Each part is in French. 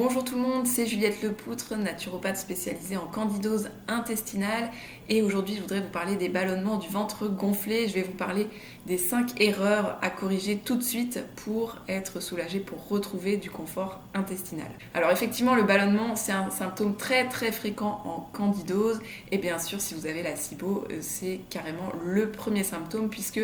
Bonjour tout le monde, c'est Juliette Lepoutre, naturopathe spécialisée en candidose intestinale et aujourd'hui je voudrais vous parler des ballonnements du ventre gonflé. Je vais vous parler des 5 erreurs à corriger tout de suite pour être soulagé, pour retrouver du confort intestinal. Alors effectivement le ballonnement c'est un symptôme très fréquent en candidose et bien sûr si vous avez la SIBO c'est carrément le premier symptôme puisque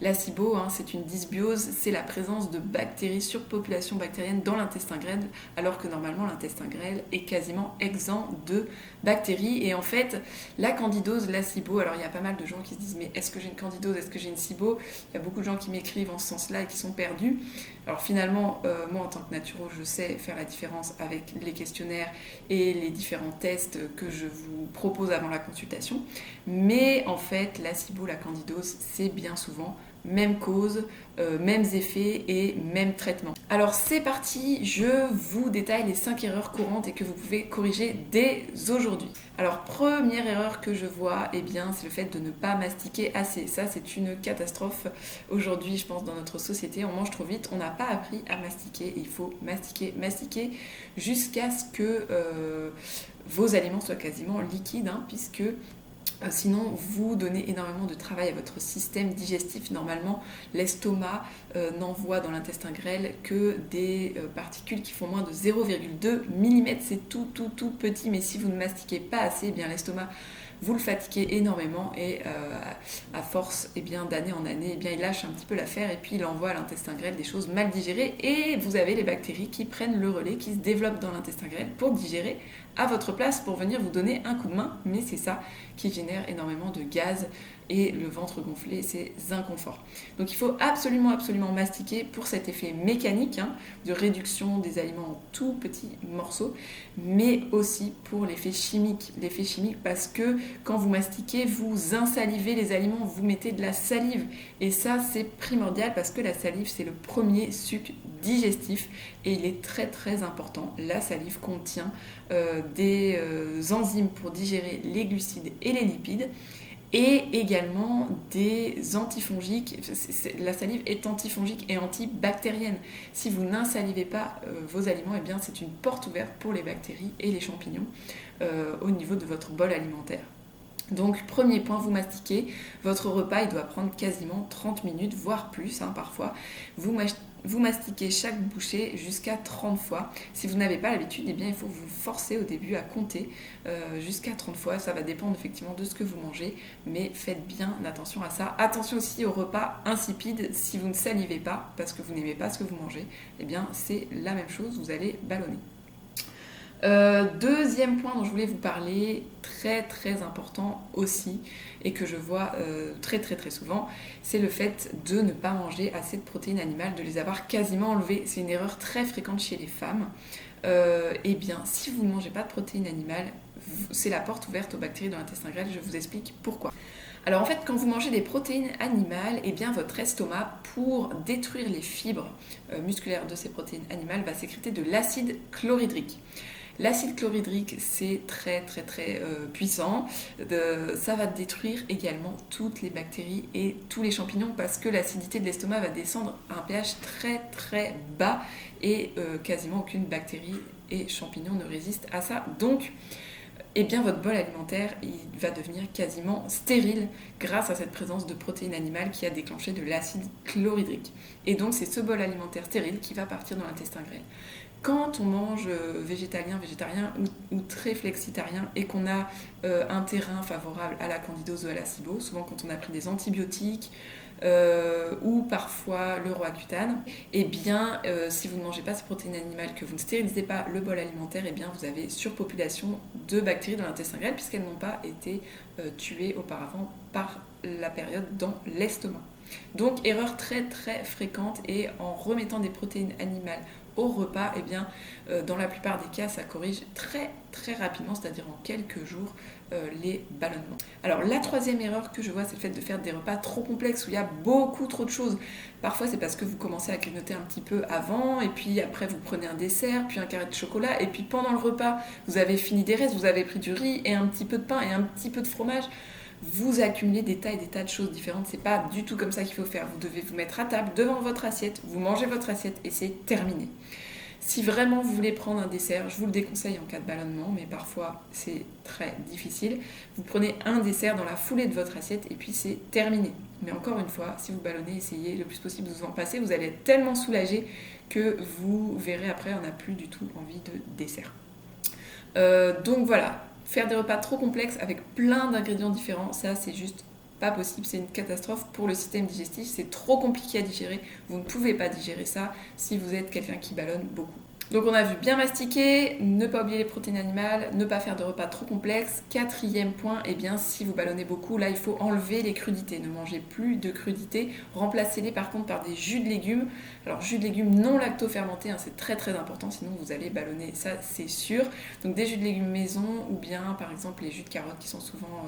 la SIBO c'est une dysbiose, c'est la présence de bactéries, surpopulation bactérienne dans l'intestin grêle alors que normalement l'intestin grêle est quasiment exempt de bactéries. Et en fait, la candidose, la SIBO, alors il y a pas mal de gens qui se disent mais est-ce que j'ai une candidose, est-ce que j'ai une SIBO? Il y a beaucoup de gens qui m'écrivent en ce sens-là et qui sont perdus. Alors finalement, moi en tant que naturo, je sais faire la différence avec les questionnaires et les différents tests que je vous propose avant la consultation. Mais en fait, la SIBO, la candidose, c'est bien souvent même cause, mêmes effets et même traitement. Alors c'est parti, je vous détaille les 5 erreurs courantes et que vous pouvez corriger dès aujourd'hui. Alors première erreur que je vois, c'est le fait de ne pas mastiquer assez. Ça c'est une catastrophe aujourd'hui je pense dans notre société, on mange trop vite, on n'a pas appris à mastiquer, il faut mastiquer jusqu'à ce que vos aliments soient quasiment liquides puisque sinon, vous donnez énormément de travail à votre système digestif. Normalement, l'estomac n'envoie dans l'intestin grêle que des particules qui font moins de 0,2 mm. C'est tout petit, mais si vous ne mastiquez pas assez, l'estomac, vous le fatiguez énormément et à force d'année en année, il lâche un petit peu l'affaire et puis il envoie à l'intestin grêle des choses mal digérées et vous avez les bactéries qui prennent le relais, qui se développent dans l'intestin grêle pour digérer à votre place, pour venir vous donner un coup de main, mais c'est ça qui génère énormément de gaz et le ventre gonflé, c'est inconfort. Donc il faut absolument mastiquer pour cet effet mécanique de réduction des aliments en tout petits morceaux, mais aussi pour l'effet chimique. L'effet chimique parce que quand vous mastiquez, vous insalivez les aliments, vous mettez de la salive et ça c'est primordial parce que la salive c'est le premier suc digestif et il est très important. La salive contient des enzymes pour digérer les glucides et les lipides et également des antifongiques. La salive est antifongique et antibactérienne. Si vous n'insalivez pas vos aliments, c'est une porte ouverte pour les bactéries et les champignons au niveau de votre bol alimentaire. Donc premier point, vous mastiquez, votre repas il doit prendre quasiment 30 minutes, voire plus parfois. Vous mastiquez chaque bouchée jusqu'à 30 fois. Si vous n'avez pas l'habitude, il faut vous forcer au début à compter jusqu'à 30 fois. Ça va dépendre effectivement de ce que vous mangez, mais faites bien attention à ça. Attention aussi aux repas insipides. Si vous ne salivez pas parce que vous n'aimez pas ce que vous mangez, c'est la même chose, vous allez ballonner. Deuxième point dont je voulais vous parler, très important aussi, et que je vois très souvent, c'est le fait de ne pas manger assez de protéines animales, de les avoir quasiment enlevées. C'est une erreur très fréquente chez les femmes. Si vous ne mangez pas de protéines animales, c'est la porte ouverte aux bactéries dans l'intestin grêle. Je vous explique pourquoi. Alors en fait, quand vous mangez des protéines animales, votre estomac, pour détruire les fibres musculaires de ces protéines animales, va sécréter de l'acide chlorhydrique. L'acide chlorhydrique, c'est très puissant. Ça va détruire également toutes les bactéries et tous les champignons parce que l'acidité de l'estomac va descendre à un pH très bas et quasiment aucune bactérie et champignon ne résiste à ça. Donc, votre bol alimentaire il va devenir quasiment stérile grâce à cette présence de protéines animales qui a déclenché de l'acide chlorhydrique. Et donc c'est ce bol alimentaire stérile qui va partir dans l'intestin grêle. Quand on mange végétalien ou très flexitarien et qu'on a un terrain favorable à la candidose ou à la SIBO, souvent quand on a pris des antibiotiques ou parfois le roaccutane, si vous ne mangez pas ces protéines animales, que vous ne stérilisez pas le bol alimentaire, vous avez surpopulation de bactéries dans l'intestin grêle puisqu'elles n'ont pas été tuées auparavant par la période dans l'estomac. Donc erreur très fréquente, et en remettant des protéines animales au repas, dans la plupart des cas ça corrige très rapidement, c'est-à-dire en quelques jours, les ballonnements. Alors la troisième erreur que je vois, c'est le fait de faire des repas trop complexes où il y a beaucoup trop de choses. Parfois c'est parce que vous commencez à grignoter un petit peu avant et puis après vous prenez un dessert, puis un carré de chocolat et puis pendant le repas vous avez fini des restes, vous avez pris du riz et un petit peu de pain et un petit peu de fromage. Vous accumulez des tas et des tas de choses différentes. C'est pas du tout comme ça qu'il faut faire. Vous devez vous mettre à table devant votre assiette, vous mangez votre assiette et c'est terminé. Si vraiment vous voulez prendre un dessert, je vous le déconseille en cas de ballonnement, mais parfois c'est très difficile. Vous prenez un dessert dans la foulée de votre assiette et puis c'est terminé. Mais encore une fois, si vous ballonnez, essayez le plus possible de vous en passer. Vous allez être tellement soulagé que vous verrez après, on n'a plus du tout envie de dessert. Donc voilà, faire des repas trop complexes avec plein d'ingrédients différents, ça c'est juste pas possible, c'est une catastrophe pour le système digestif, c'est trop compliqué à digérer, vous ne pouvez pas digérer ça si vous êtes quelqu'un qui ballonne beaucoup. Donc on a vu bien mastiquer, ne pas oublier les protéines animales, ne pas faire de repas trop complexes. Quatrième point, eh bien si vous ballonnez beaucoup, là il faut enlever les crudités, ne mangez plus de crudités, remplacez-les par contre par des jus de légumes. Alors jus de légumes non lacto-fermentés, c'est très très important, sinon vous allez ballonner, ça c'est sûr. Donc des jus de légumes maison ou bien par exemple les jus de carottes qui sont souvent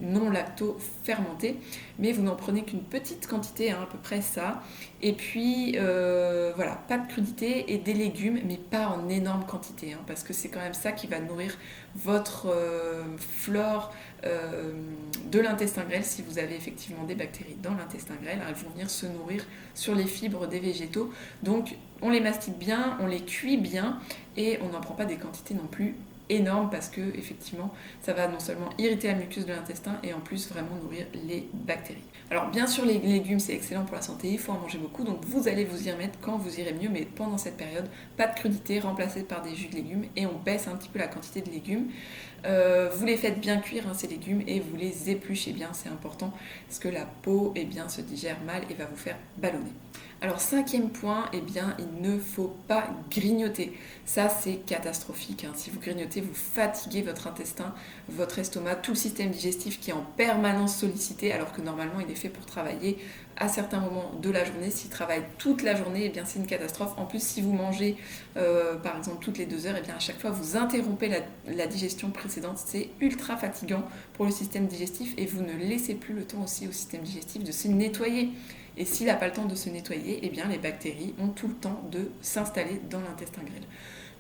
non lacto-fermentés, mais vous n'en prenez qu'une petite quantité, à peu près ça. Et puis voilà, pas de crudités et des légumes, mais pas en énorme quantité, parce que c'est quand même ça qui va nourrir votre flore de l'intestin grêle. Si vous avez effectivement des bactéries dans l'intestin grêle, elles vont venir se nourrir sur les fibres des végétaux. Donc on les mastique bien, on les cuit bien et on n'en prend pas des quantités non plus énormes parce que effectivement ça va non seulement irriter la muqueuse de l'intestin et en plus vraiment nourrir les bactéries. Alors bien sûr les légumes c'est excellent pour la santé, il faut en manger beaucoup, donc vous allez vous y remettre quand vous irez mieux, mais pendant cette période, pas de crudité, remplacée par des jus de légumes et on baisse un petit peu la quantité de légumes. Vous les faites bien cuire ces légumes et vous les épluchez bien, c'est important parce que la peau se digère mal et va vous faire ballonner. Alors cinquième point, il ne faut pas grignoter. Ça c'est catastrophique. Si vous grignotez, vous fatiguez votre intestin, votre estomac, tout le système digestif qui est en permanence sollicité alors que normalement il est fait pour travailler à certains moments de la journée. S'il travaille toute la journée, c'est une catastrophe. En plus, si vous mangez par exemple toutes les 2 heures, à chaque fois vous interrompez la digestion précédente. C'est ultra fatigant pour le système digestif et vous ne laissez plus le temps aussi au système digestif de se nettoyer. Et s'il n'a pas le temps de se nettoyer, les bactéries ont tout le temps de s'installer dans l'intestin grêle.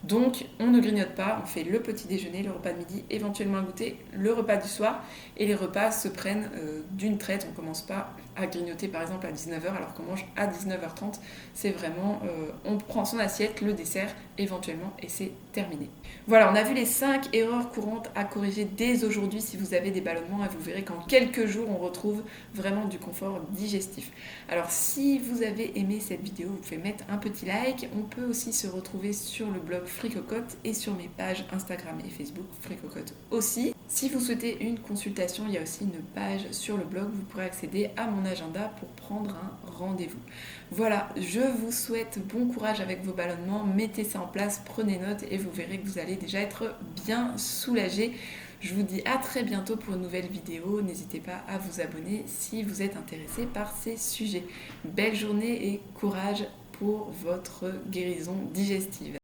Donc on ne grignote pas, on fait le petit déjeuner, le repas de midi, éventuellement un goûter, le repas du soir, et les repas se prennent d'une traite. On ne commence pas à grignoter par exemple à 19h alors qu'on mange à 19h30. C'est vraiment, on prend son assiette, le dessert éventuellement et c'est terminé. Voilà, on a vu les 5 erreurs courantes à corriger dès aujourd'hui si vous avez des ballonnements et vous verrez qu'en quelques jours on retrouve vraiment du confort digestif. Alors si vous avez aimé cette vidéo, vous pouvez mettre un petit like. On peut aussi se retrouver sur le blog Fricocotte et sur mes pages Instagram et Facebook Fricocotte aussi. Si vous souhaitez une consultation, il y a aussi une page sur le blog, vous pourrez accéder à mon agenda pour prendre un rendez-vous. Voilà, je vous souhaite bon courage avec vos ballonnements, mettez ça en place, prenez note et vous verrez que vous allez déjà être bien soulagé. Je vous dis à très bientôt pour une nouvelle vidéo. N'hésitez pas à vous abonner si vous êtes intéressé par ces sujets. Belle journée et courage pour votre guérison digestive.